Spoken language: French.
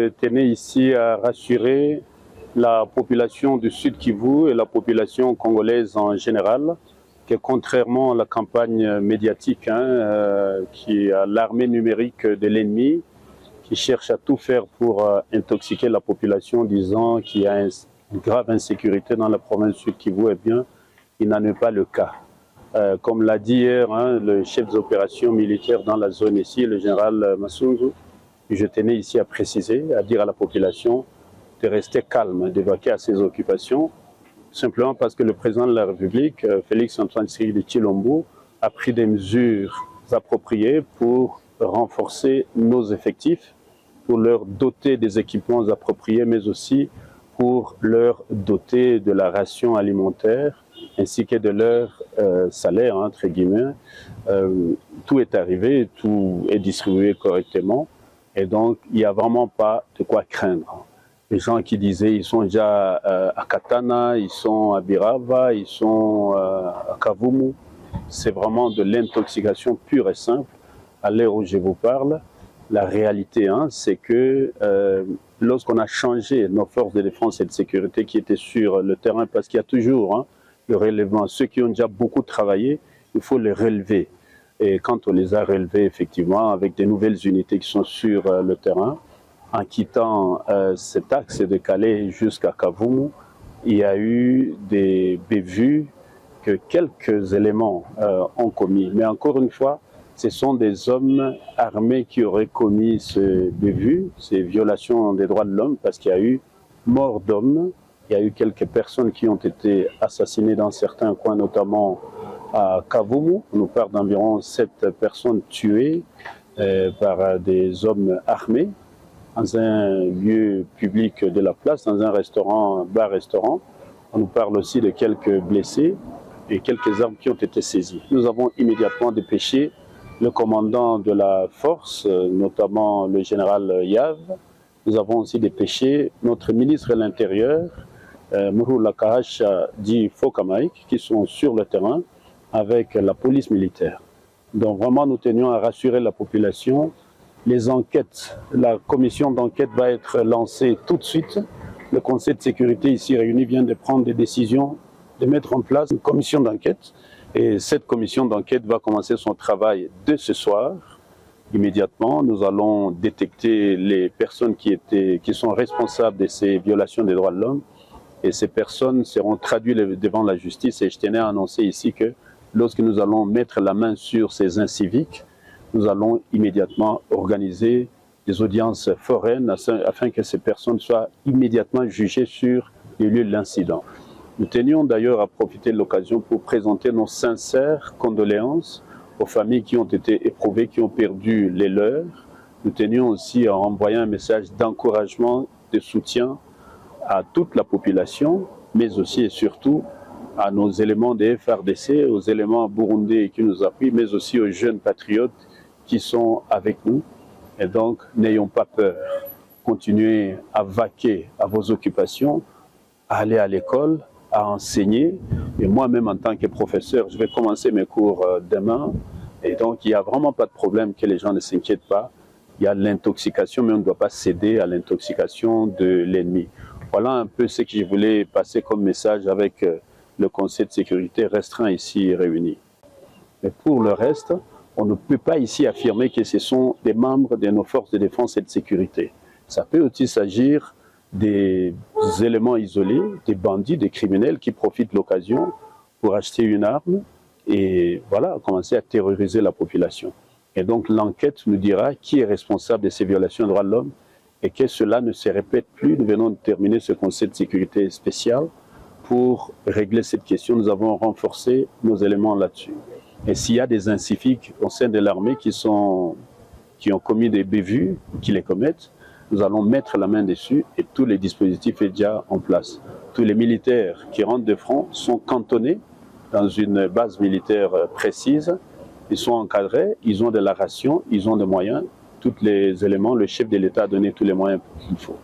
je tenais ici à rassurer la population du Sud Kivu et la population congolaise en général que contrairement à la campagne médiatique qui est l'armée numérique de l'ennemi, qui cherche à tout faire pour intoxiquer la population disant qu'il y a une grave insécurité dans la province Sud Kivu, eh bien, il n'en est pas le cas. Comme l'a dit hier le chef des opérations militaires dans la zone ici, le général Massunzu, je tenais ici à préciser, à dire à la population de rester calme, d'évacuer à ses occupations, simplement parce que le président de la République, Félix-Antoine Tshisekedi Tshilombo, a pris des mesures appropriées pour renforcer nos effectifs, pour leur doter des équipements appropriés, mais aussi pour leur doter de la ration alimentaire ainsi que de leur salaire, entre guillemets. Tout est arrivé, tout est distribué correctement et donc il n'y a vraiment pas de quoi craindre. Les gens qui disaient ils sont déjà à Katana, ils sont à Birava, ils sont à Kavumu, c'est vraiment de l'intoxication pure et simple. À l'heure où je vous parle, la réalité, c'est que lorsqu'on a changé nos forces de défense et de sécurité qui étaient sur le terrain, parce qu'il y a toujours le relèvement, ceux qui ont déjà beaucoup travaillé, il faut les relever. Et quand on les a relevés, effectivement, avec des nouvelles unités qui sont sur le terrain, en quittant cet axe de Calais jusqu'à Kavumu, il y a eu des bévues que quelques éléments ont commis. Mais encore une fois, ce sont des hommes armés qui auraient commis ces bévues, ces violations des droits de l'homme, parce qu'il y a eu mort d'hommes, il y a eu quelques personnes qui ont été assassinées dans certains coins, notamment à Kavumu. On nous parle d'environ 7 personnes tuées par des hommes armés dans un lieu public de la place, dans un restaurant, bar-restaurant. On nous parle aussi de quelques blessés et quelques armes qui ont été saisies. Nous avons immédiatement dépêché le commandant de la force, notamment le général Yav. Nous avons aussi dépêché notre ministre de l'Intérieur, Mouroula Kahacha dit Fokamaïk, qui sont sur le terrain avec la police militaire. Donc vraiment, nous tenions à rassurer la population. Les enquêtes, la commission d'enquête va être lancée tout de suite. Le Conseil de sécurité ici réuni vient de prendre des décisions de mettre en place une commission d'enquête. Et cette commission d'enquête va commencer son travail dès ce soir. Immédiatement, nous allons détecter les personnes qui sont responsables de ces violations des droits de l'homme. Et ces personnes seront traduites devant la justice. Et je tenais à annoncer ici que lorsque nous allons mettre la main sur ces inciviques, nous allons immédiatement organiser des audiences foraines afin que ces personnes soient immédiatement jugées sur les lieux de l'incident. Nous tenions d'ailleurs à profiter de l'occasion pour présenter nos sincères condoléances aux familles qui ont été éprouvées, qui ont perdu les leurs. Nous tenions aussi à envoyer un message d'encouragement, de soutien à toute la population, mais aussi et surtout à nos éléments des FRDC, aux éléments burundais qui nous appuient, mais aussi aux jeunes patriotes qui sont avec nous. Et donc, n'ayons pas peur. Continuez à vaquer à vos occupations, à aller à l'école, à enseigner. Et moi-même, en tant que professeur, je vais commencer mes cours demain. Et donc, il n'y a vraiment pas de problème que les gens ne s'inquiètent pas. Il y a l'intoxication, mais on ne doit pas céder à l'intoxication de l'ennemi. Voilà un peu ce que je voulais passer comme message avec le Conseil de sécurité restreint ici réuni. Mais pour le reste, on ne peut pas ici affirmer que ce sont des membres de nos forces de défense et de sécurité. Ça peut aussi s'agir des éléments isolés, des bandits, des criminels qui profitent de l'occasion pour acheter une arme et voilà, commencer à terroriser la population. Et donc l'enquête nous dira qui est responsable de ces violations des droits de l'homme et que cela ne se répète plus. Nous venons de terminer ce Conseil de sécurité spécial pour régler cette question. Nous avons renforcé nos éléments là-dessus. Et s'il y a des inciviques au sein de l'armée qui ont commis des bévues, qui les commettent, nous allons mettre la main dessus et tous les dispositifs sont déjà en place. Tous les militaires qui rentrent de front sont cantonnés dans une base militaire précise. Ils sont encadrés, ils ont de la ration, ils ont des moyens, tous les éléments, le chef de l'État a donné tous les moyens qu'il faut.